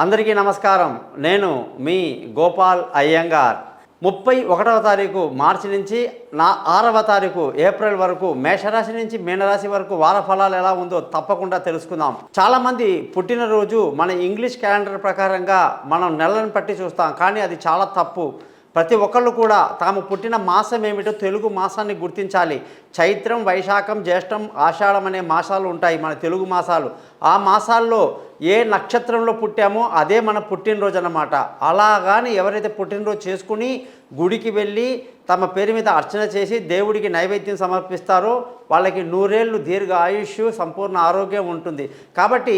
అందరికీ నమస్కారం. నేను మీ గోపాల్ అయ్యంగార్. 31వ తారీఖు మార్చి నుంచి 6వ తారీఖు ఏప్రిల్ వరకు మేషరాశి నుంచి మీనరాశి వరకు వార ఫలాలు ఎలా ఉందో తప్పకుండా తెలుసుకుందాం. చాలామంది పుట్టినరోజు మన ఇంగ్లీష్ క్యాలెండర్ ప్రకారంగా మనం నెలలను పట్టి చూస్తాం, కానీ అది చాలా తప్పు. ప్రతి ఒక్కళ్ళు కూడా తాము పుట్టిన మాసం ఏమిటో తెలుగు మాసాన్ని గుర్తించాలి. చైత్రం, వైశాఖం, జ్యేష్టం, ఆషాఢం అనే మాసాలు ఉంటాయి మన తెలుగు మాసాలు. ఆ మాసాల్లో ఏ నక్షత్రంలో పుట్టామో అదే మన పుట్టినరోజు అన్నమాట. అలా కానీ ఎవరైతే పుట్టినరోజు చేసుకుని గుడికి వెళ్ళి తమ పేరు మీద అర్చన చేసి దేవుడికి నైవేద్యం సమర్పిస్తారో వాళ్ళకి 100 ఏళ్ళు దీర్ఘ ఆయుష్, సంపూర్ణ ఆరోగ్యం ఉంటుంది. కాబట్టి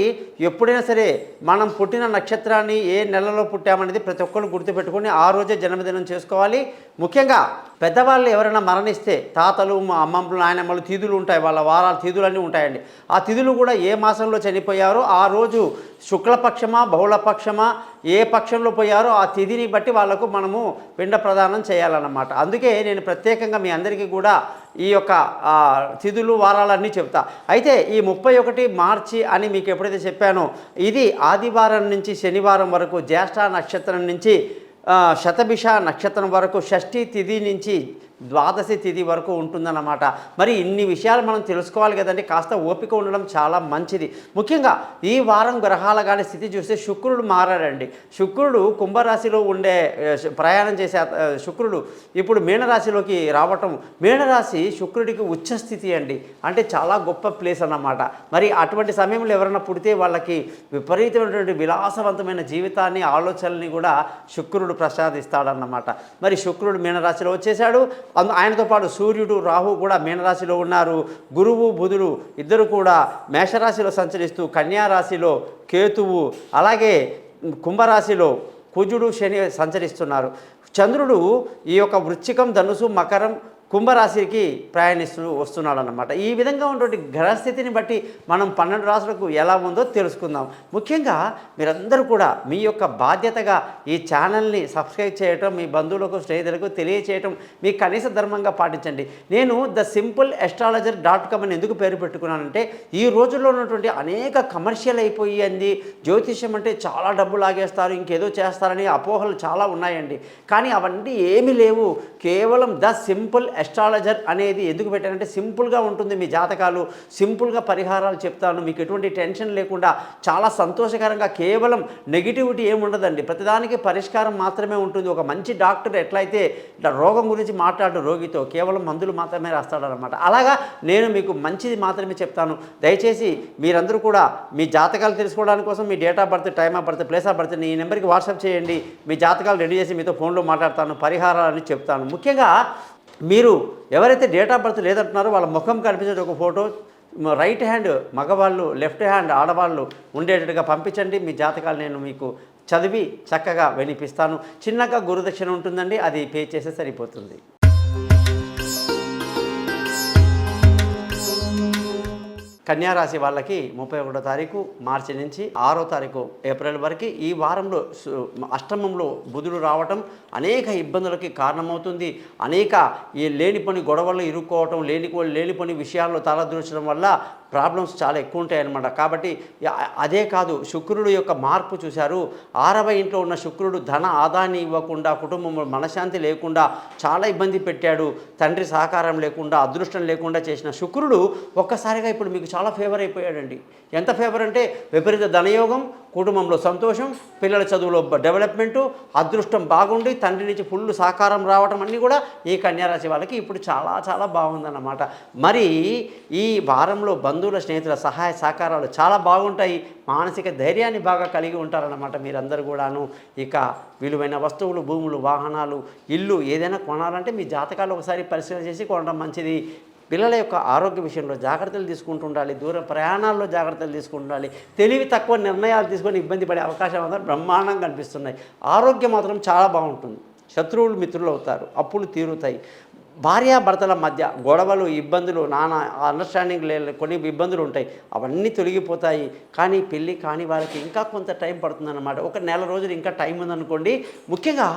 ఎప్పుడైనా సరే మనం పుట్టిన నక్షత్రాన్ని ఏ నెలలో పుట్టామనేది ప్రతి ఒక్కరు గుర్తుపెట్టుకొని ఆ రోజే జన్మదినం చేసుకోవాలి. ముఖ్యంగా పెద్దవాళ్ళు ఎవరైనా మరణిస్తే తాతలు, అమ్మమ్మలు, నాయనమ్మలు తిథులు ఉంటాయి, వాళ్ళ వారాల తిథులన్నీ ఉంటాయండి. ఆ తిథులు కూడా ఏ మాసంలో చనిపోయారో ఆ రోజు శుక్లపక్షమా బహుళపక్షమా ఏ పక్షంలో పోయారో ఆ తిథిని బట్టి వాళ్ళకు మనము పిండ ప్రదానం చేయాలన్నమాట. అందుకే నేను ప్రత్యేకంగా మీ అందరికీ కూడా ఈ యొక్క తిథులు వారాలన్నీ చెప్తా. అయితే ఈ 31 మార్చి అని మీకు ఎప్పుడైతే చెప్పానో ఇది ఆదివారం నుంచి శనివారం వరకు, జ్యేష్ఠ నక్షత్రం నుంచి శతభిష నక్షత్రం వరకు, షష్ఠీ తిథి నుంచి ద్వాదశి తిథి వరకు ఉంటుందన్నమాట. మరి ఇన్ని విషయాలు మనం తెలుసుకోవాలి కదండి. కాస్త ఓపిక ఉండడం చాలా మంచిది. ముఖ్యంగా ఈ వారం గ్రహాల కానీ స్థితి చూస్తే శుక్రుడు మారాడండి. శుక్రుడు కుంభరాశిలో ఉండే ప్రయాణం చేసే శుక్రుడు ఇప్పుడు మీనరాశిలోకి రావటం, మీనరాశి శుక్రుడికి ఉచ్చస్థితి అండి, అంటే చాలా గొప్ప ప్లేస్ అన్నమాట. మరి అటువంటి సమయంలో ఎవరైనా పుడితే వాళ్ళకి విపరీతమైనటువంటి విలాసవంతమైన జీవితాన్ని, ఆలోచనల్ని కూడా శుక్రుడు ప్రసాదిస్తాడన్నమాట. మరి శుక్రుడు మీనరాశిలో వచ్చేసాడు. ఆయనతో పాటు సూర్యుడు, రాహు కూడా మీనరాశిలో ఉన్నారు. గురువు, బుధుడు ఇద్దరు కూడా మేషరాశిలో సంచరిస్తూ కన్యారాశిలో కేతువు, అలాగే కుంభరాశిలో కుజుడు, శని సంచరిస్తున్నారు. చంద్రుడు ఈ యొక్క వృశ్చికం, ధనుసు, మకరం, కుంభరాశికి ప్రయాణిస్తూ వస్తున్నాడు అన్నమాట. ఈ విధంగా ఉన్నటువంటి గ్రహస్థితిని బట్టి మనం 12 రాశులకు ఎలా ఉందో తెలుసుకుందాం. ముఖ్యంగా మీరందరూ కూడా మీ యొక్క బాధ్యతగా ఈ ఛానల్ని సబ్స్క్రైబ్ చేయటం, మీ బంధువులకు, స్నేహితులకు తెలియచేయటం మీ కనీస ధర్మంగా పాటించండి. నేను thesimple.astrologer.com అని ఎందుకు పేరు పెట్టుకున్నానంటే ఈ రోజుల్లో ఉన్నటువంటి అనేక కమర్షియల్ అయిపోయింది, జ్యోతిష్యం అంటే చాలా డబ్బు లాగేస్తారు, ఇంకేదో చేస్తారని అపోహలు చాలా ఉన్నాయండి. కానీ అవన్నీ ఏమీ లేవు. కేవలం సింపుల్ అస్ట్రాలజర్ అనేది ఎందుకు పెట్టానంటే సింపుల్గా ఉంటుంది మీ జాతకాలు, సింపుల్గా పరిహారాలు చెప్తాను, మీకు ఎటువంటి టెన్షన్ లేకుండా చాలా సంతోషకరంగా. కేవలం నెగిటివిటీ ఏముండదండి, ప్రతిదానికి పరిష్కారం మాత్రమే ఉంటుంది. ఒక మంచి డాక్టర్ ఎట్లయితే రోగం గురించి మాట్లాడు రోగితో కేవలం మందులు మాత్రమే రాస్తాడనమాట, అలాగా నేను మీకు మంచిది మాత్రమే చెప్తాను. దయచేసి మీరందరూ కూడా మీ జాతకాలు తెలుసుకోవడానికి కోసం మీ date of birth, time of birth, place of birth ఈ నెంబర్కి వాట్సాప్ చేయండి. మీ జాతకాలు రెడీ చేసి మీతో ఫోన్లో మాట్లాడతాను, పరిహారాలని చెప్తాను. ముఖ్యంగా మీరు ఎవరైతే డేట్ ఆఫ్ బర్త్ లేదంటున్నారో వాళ్ళ ముఖం కనిపించే ఒక ఫోటో రైట్ హ్యాండ్ మగవాళ్ళు, లెఫ్ట్ హ్యాండ్ ఆడవాళ్ళు ఉండేటట్టుగా పంపించండి. మీ జాతకాలు నేను మీకు చదివి చక్కగా వినిపిస్తాను. చిన్నగా గురుదక్షిణ ఉంటుందండి, అది పే చేస్తే సరిపోతుంది. కన్యారాశి వాళ్ళకి 31వ తారీఖు మార్చి నుంచి 6వ తారీఖు ఏప్రిల్ వరకు ఈ వారంలో అష్టమంలో బుధుడు రావటం అనేక ఇబ్బందులకి కారణమవుతుంది. అనేక ఈ లేనిపోని గొడవలు ఇరుక్కోవటం, లేనిపోని విషయాల్లో తలదూర్చడం వల్ల ప్రాబ్లమ్స్ చాలా ఎక్కువ ఉంటాయి అన్నమాట. కాబట్టి అదే కాదు, శుక్రుడు యొక్క మార్పు చూశారు. 6వ ఇంట్లో ఉన్న శుక్రుడు ధన ఆదాయాన్ని ఇవ్వకుండా, కుటుంబంలో మనశ్శాంతి లేకుండా చాలా ఇబ్బంది పెట్టాడు. తండ్రి సహకారం లేకుండా, అదృష్టం లేకుండా చేసిన శుక్రుడు ఒక్కసారిగా ఇప్పుడు మీకు చాలా ఫేవర్ అయిపోయాడండి. ఎంత ఫేవర్ అంటే విపరీత ధనయోగం, కుటుంబంలో సంతోషం, పిల్లల చదువులో డెవలప్మెంటు, అదృష్టం బాగుండి తండ్రి నుంచి ఫుల్ సహకారం రావటం అన్నీ కూడా ఈ కన్యారాశి వాళ్ళకి ఇప్పుడు చాలా చాలా బాగుందన్నమాట. మరి ఈ వారంలో బంధువుల, స్నేహితుల సహాయ సహకారాలు చాలా బాగుంటాయి. మానసిక ధైర్యాన్ని బాగా కలిగి ఉంటారన్నమాట మీరందరూ కూడాను. ఇక విలువైన వస్తువులు, భూములు, వాహనాలు, ఇల్లు ఏదైనా కొనాలంటే మీ జాతకాలు ఒకసారి పరిశీలన చేసి కొనడం మంచిది. పిల్లల యొక్క ఆరోగ్య విషయంలో జాగ్రత్తలు తీసుకుంటూ ఉండాలి. దూర ప్రయాణాల్లో జాగ్రత్తలు తీసుకుంటుండాలి. తెలివి తక్కువ నిర్ణయాలు తీసుకొని ఇబ్బంది పడే అవకాశం అంతా బ్రహ్మాండంగా కనిపిస్తున్నాయి. ఆరోగ్యం మాత్రం చాలా బాగుంటుంది. శత్రువులు మిత్రులు అవుతారు, అప్పులు తీరుతాయి. భార్యాభర్తల మధ్య గొడవలు, ఇబ్బందులు, నానా అండర్స్టాండింగ్ కొన్ని ఇబ్బందులు ఉంటాయి, అవన్నీ తొలగిపోతాయి. కానీ పెళ్ళి కాని వారికి ఇంకా కొంత టైం పడుతుందన్నమాట. ఒక నెల రోజులు ఇంకా టైం ఉందనుకోండి. ముఖ్యంగా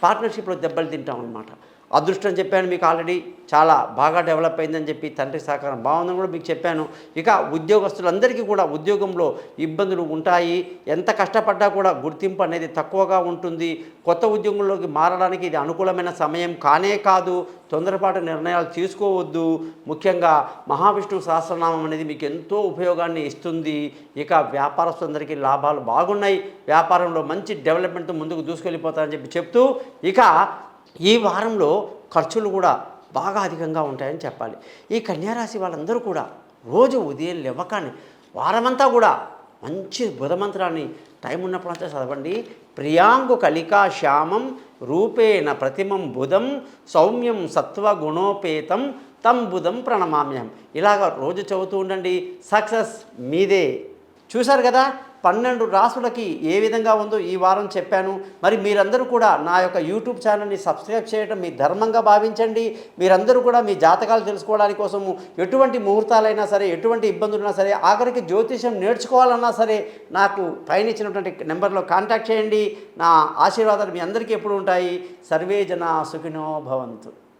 పార్ట్నర్షిప్లో దెబ్బలు తింటాం అన్నమాట. అదృష్టం చెప్పాను మీకు ఆల్రెడీ, చాలా బాగా డెవలప్ అయిందని చెప్పి, తండ్రి సహకారం బాగుందని కూడా మీకు చెప్పాను. ఇక ఉద్యోగస్తులందరికీ కూడా ఉద్యోగంలో ఇబ్బందులు ఉంటాయి, ఎంత కష్టపడ్డా కూడా గుర్తింపు అనేది తక్కువగా ఉంటుంది. కొత్త ఉద్యోగంలోకి మారడానికి ఇది అనుకూలమైన సమయం కానే కాదు. తొందరపాటు నిర్ణయాలు తీసుకోవద్దు. ముఖ్యంగా మహావిష్ణువు సహస్రనామం అనేది మీకు ఎంతో ఉపయోగాన్ని ఇస్తుంది. ఇక వ్యాపారస్తులందరికీ లాభాలు బాగున్నాయి, వ్యాపారంలో మంచి డెవలప్మెంట్తో ముందుకు దూసుకెళ్ళిపోతారని చెప్తూ, ఇక ఈ వారంలో ఖర్చులు కూడా బాగా అధికంగా ఉంటాయని చెప్పాలి. ఈ కన్యారాశి వాళ్ళందరూ కూడా రోజు ఉదయం లేవగానే వారమంతా కూడా మంచి బుధమంత్రాన్ని టైం ఉన్నప్పుడంతా చదవండి. ప్రియాంగు కలికా శ్యామం రూపేణ ప్రతిమం బుధం సౌమ్యం సత్వగుణోపేతం తం బుధం ప్రణమామ్యం. ఇలాగ రోజు చదువుతూ ఉండండి, సక్సెస్ మీదే. చూశారు కదా 12 రాసులకి ఏ విధంగా ఉందో ఈ వారం చెప్పాను. మరి మీరందరూ కూడా నా యొక్క యూట్యూబ్ ఛానల్ని సబ్స్క్రైబ్ చేయడం మీ ధర్మంగా భావించండి. మీరందరూ కూడా మీ జాతకాలు తెలుసుకోవడానికి కోసము ఎటువంటి ముహూర్తాలైనా సరే, ఎటువంటి ఇబ్బందులున్నా సరే, ఆఖరికి జ్యోతిషం నేర్చుకోవాలన్నా సరే నాకు పైన ఇచ్చినటువంటి నెంబర్లో కాంటాక్ట్ చేయండి. నా ఆశీర్వాదాలు మీ అందరికీ ఎప్పుడు ఉంటాయి. సర్వే జనా సుఖినో భవంతు.